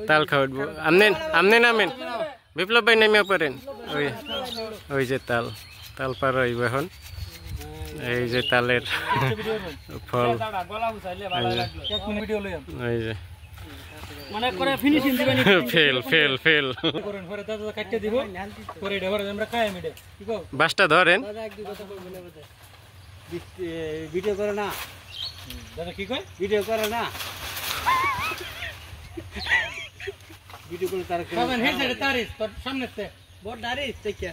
তাল খাওয়াবো আমনে নামেন বিপ্লব ভাই নামিয়া পড়েন ওই যে তাল তাল পার হইব এখন এই যে তালের ফল এই যে মানে করে ফিনিশিং দিবেন ফেল ফেল ফেল করেন পরে দাদা কাটতে দিব পরে এটা পরে আমরা খাই মিটে কি কও বাসটা ধরেন দাদা এক দুই কথা বলবেন বলতে ভিডিও করে না দাদা কি কয় ভিডিও করে না ভিডিও করে তার সামনে হে সাইডে তারিস তোর সামনেতে বড় দারিস দেখিয়া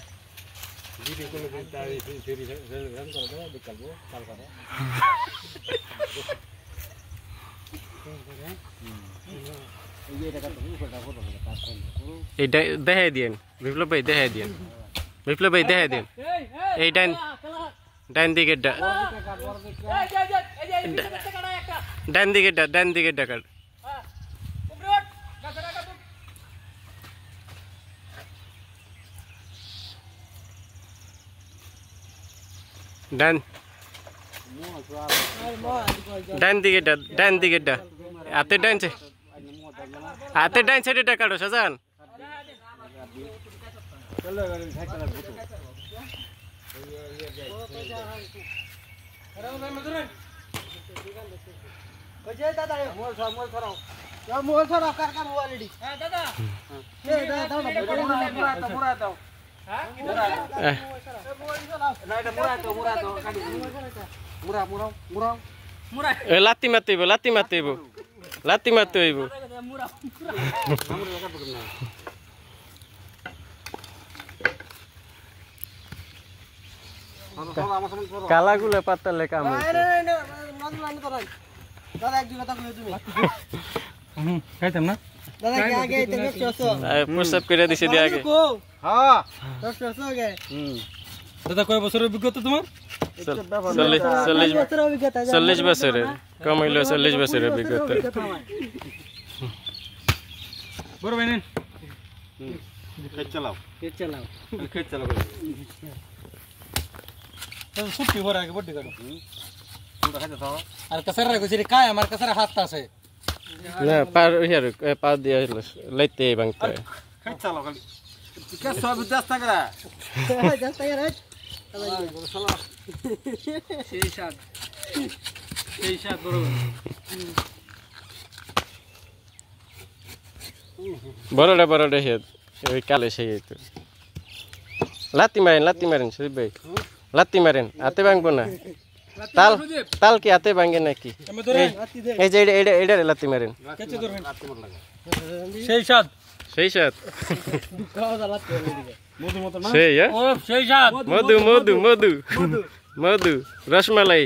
ভিডিও করে তারিস ফেরি রান করে দাও দেখাবো কাল করে এই দেখাই দিয়েন বিপ্লব ভাই দেখাই দিয়েন বিপ্লব ভাই দেখাই দিন এই ডান দিকে ডান দিকে ডাকার ডান দিকে হাতে ডান সাইডে ডাকাড়ো সাজান লাত্তি মারতে হইব কালাগুলো পাতালে কাম খাইতাম না প্রস্তাব করে দিছে দিয়ে আগে দাদা কয় বছরের অভিজ্ঞতা তোমার 40 বছরের কম হইলো 40 বছরের অভিজ্ঞতা বড় ভাই নেন খেত চালাও ছুটি হওয়ার আগে বড্ডি কাটো আর কাছারা রাখছি কায় আমার কাছারা হাত আছে না পার ইয়ার পা দিয়ে লাইতে ভাঙতে খেত চালাও খালি কে সব দস্তা করা সেই সাত বড় বড়টা হেদ ওই কালে সেই তো লাত্তি মারেন সুদীপ ভাই লাত্তি মারেন হাতে ভাঙবো না তাল কি হাতে ভাঙে নাকি এই যে এটা লাত্তি মারেন সেই সাত মধু রসমালাই